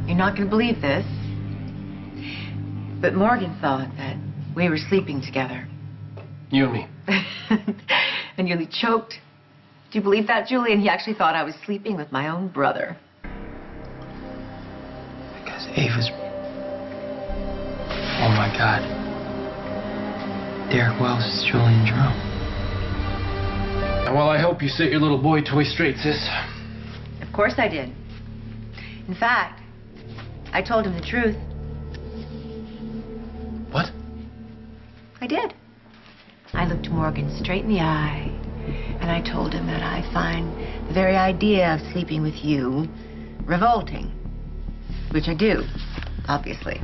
You're not going to believe this, but Morgan thought that we were sleeping together. You and me. I nearly choked. Do you believe that, Julian? He actually thought I was sleeping with my own brother. Because Ava's... Oh, my God. Derek Wells is Julian Jerome. Well, I hope you set your little boy toy straight, sis. Of course I did. In fact, I told him the truth. What? I did. I looked Morgan straight in the eye, and I told him that I find the very idea of sleeping with you revolting. Which I do, obviously.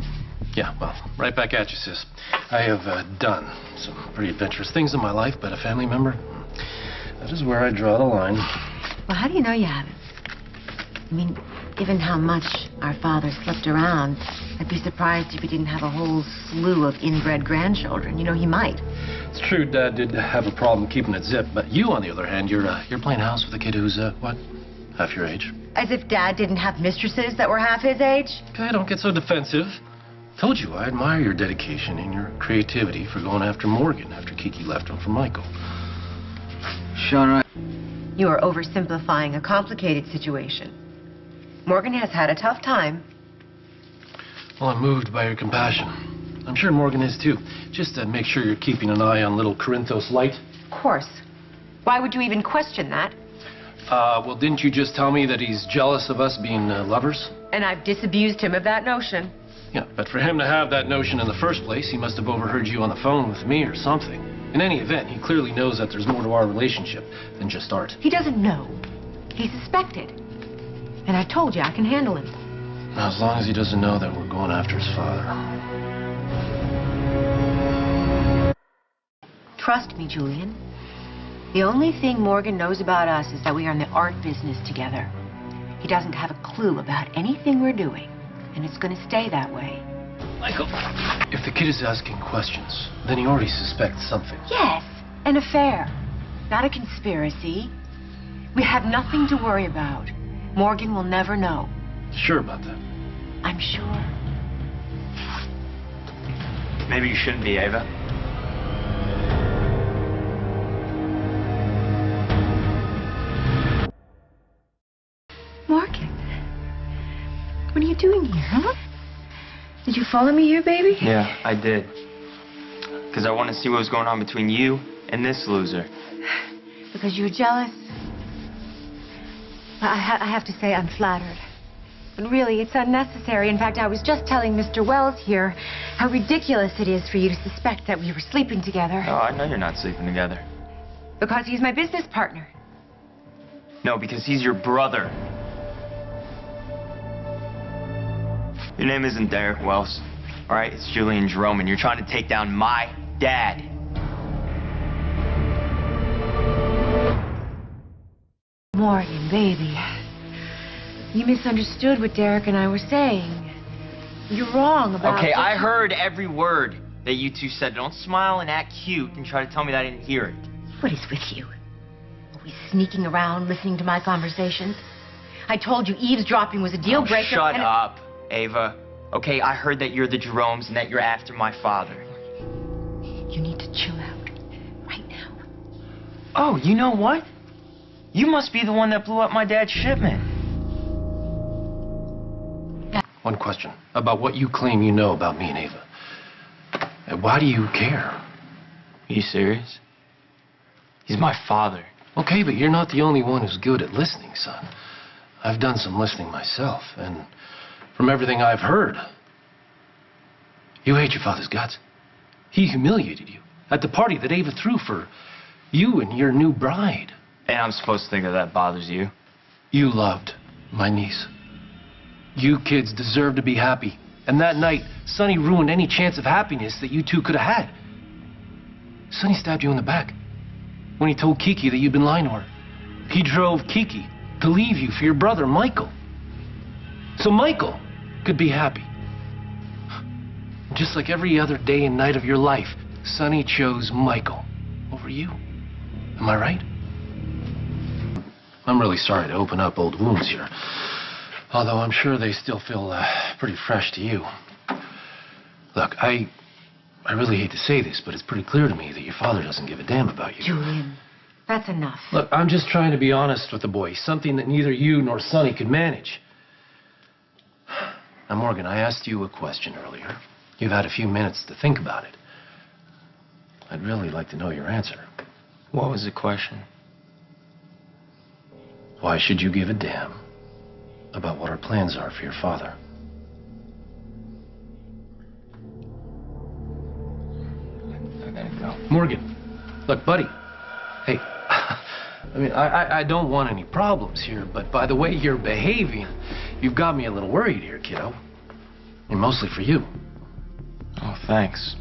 Yeah, well, right back at you, sis. I have done some pretty adventurous things in my life, but a family member, that is where I draw the line. Well, how do you know you haven't? I mean, given how much our father slept around, I'd be surprised if he didn't have a whole slew of inbred grandchildren. You know, he might. It's true, Dad did have a problem keeping it zipped, but you, on the other hand, you're playing house with a kid who's, what, half your age? As if Dad didn't have mistresses that were half his age? Okay, don't get so defensive. Told you I admire your dedication and your creativity for going after Morgan after Kiki left him for Michael. Sean, You are oversimplifying a complicated situation. Morgan has had a tough time. Well, I'm moved by your compassion. I'm sure Morgan is too. Just to make sure you're keeping an eye on little Corinthos Light. Of course. Why would you even question that? Well, didn't you just tell me that he's jealous of us being lovers? And I've disabused him of that notion. Yeah, but for him to have that notion in the first place, he must have overheard you on the phone with me or something. In any event, he clearly knows that there's more to our relationship than just art. He doesn't know. He suspected. And I told you I can handle him. Now, as long as he doesn't know that we're going after his father. Trust me, Julian. The only thing Morgan knows about us is that we are in the art business together. He doesn't have a clue about anything we're doing. And it's going to stay that way. Michael, if the kid is asking questions, then he already suspects something. Yes, an affair. Not a conspiracy. We have nothing to worry about. Morgan will never know. Sure about that? I'm sure. maybe you shouldn't be, Ava. Morgan, what are you doing here, huh? Did you follow me here, baby? Yeah, I did. Because I want to see what was going on between you and this loser. Because you were jealous? I have to say I'm flattered. But really, it's unnecessary. In fact, I was just telling Mr. Wells here how ridiculous it is for you to suspect that we were sleeping together. Oh, I know you're not sleeping together. Because he's my business partner. No, because he's your brother. Your name isn't Derek Wells, all right? It's Julian Jerome, and you're trying to take down my dad. Morgan, baby. You misunderstood what Derek and I were saying. You're wrong about... Okay, I heard every word that you two said. Don't smile and act cute and try to tell me that I didn't hear it. What is with you? Always sneaking around, listening to my conversations? I told you eavesdropping was a deal breaker. Shut up, Ava. Okay, I heard that you're the Jeromes and that you're after my father. You need to chill out. Right now. Oh, you know what? You must be the one that blew up my dad's shipment. One question about what you claim you know about me and Ava. And why do you care? Are you serious? He's my father. Okay, but you're not the only one who's good at listening, son. I've done some listening myself, and from everything I've heard, you hate your father's guts. He humiliated you at the party that Ava threw for you and your new bride. And I'm supposed to think that bothers you? You loved my niece. You kids deserve to be happy. And that night, Sonny ruined any chance of happiness that you two could have had. Sonny stabbed you in the back when he told Kiki that you'd been lying to her. He drove Kiki to leave you for your brother, Michael. So Michael could be happy. Just like every other day and night of your life, Sonny chose Michael over you. Am I right? I'm really sorry to open up old wounds here. Although I'm sure they still feel pretty fresh to you. Look, I really hate to say this, but it's pretty clear to me that your father doesn't give a damn about you. Julian, that's enough. Look, I'm just trying to be honest with the boy, something that neither you nor Sonny could manage. Now, Morgan, I asked you a question earlier. You've had a few minutes to think about it. I'd really like to know your answer. What was the question? Why should you give a damn about what our plans are for your father? I gotta go. Morgan, look, buddy. Hey, I mean, I don't want any problems here, but by the way you're behaving, you've got me a little worried here, kiddo. And mostly for you. Oh, thanks.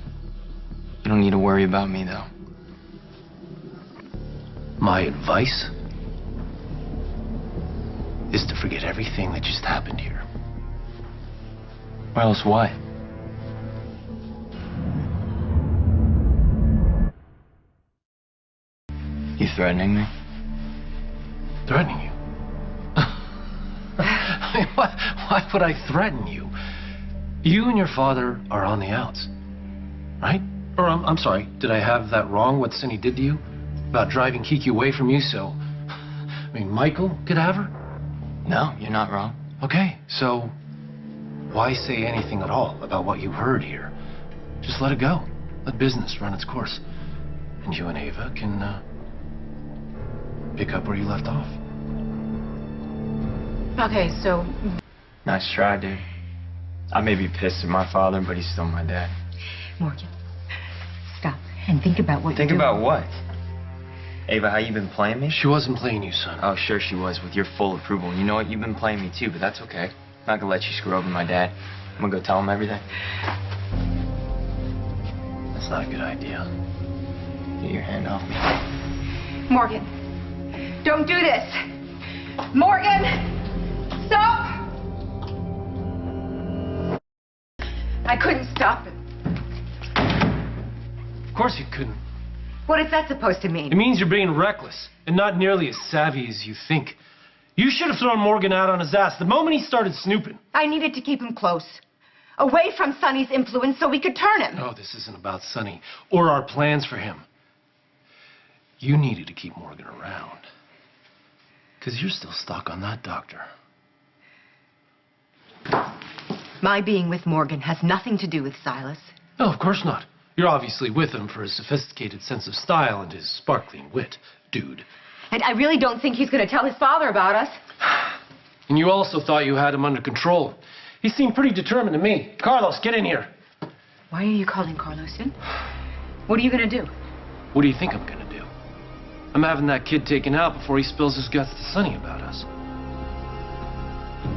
You don't need to worry about me, though. My advice is to forget everything that just happened here. Or else what? You threatening me? Threatening you? I mean, why would I threaten you? You and your father are on the outs, right? Or I'm sorry, did I have that wrong, what Cindy did to you? About driving Kiki away from you so, I mean, Michael could have her? No, you're not wrong. Okay, so why say anything at all about what you heard here? Just let it go. Let business run its course. And you and Ava can pick up where you left off. Okay, so... Nice try, dude. I may be pissed at my father, but he's still my dad. Morgan, stop and think about what Think you're doing. about what? Ava, how you been playing me? She wasn't playing you, son. Oh, sure she was, with your full approval. And you know what? You've been playing me too, but that's okay. I'm not gonna let you screw over my dad. I'm gonna go tell him everything. That's not a good idea. Get your hand off me. Morgan, don't do this. Morgan, stop! I couldn't stop it. Of course you couldn't. What is that supposed to mean? It means you're being reckless and not nearly as savvy as you think. You should have thrown Morgan out on his ass the moment he started snooping. I needed to keep him close, away from Sonny's influence so we could turn him. No, this isn't about Sonny or our plans for him. You needed to keep Morgan around. Because you're still stuck on that doctor. My being with Morgan has nothing to do with Silas. No, of course not. You're obviously with him for his sophisticated sense of style and his sparkling wit, dude. And I really don't think he's going to tell his father about us. And you also thought you had him under control. He seemed pretty determined to me. Carlos, get in here. Why are you calling Carlos in? What are you going to do? What do you think I'm gonna do? I'm having that kid taken out before he spills his guts to Sonny about us.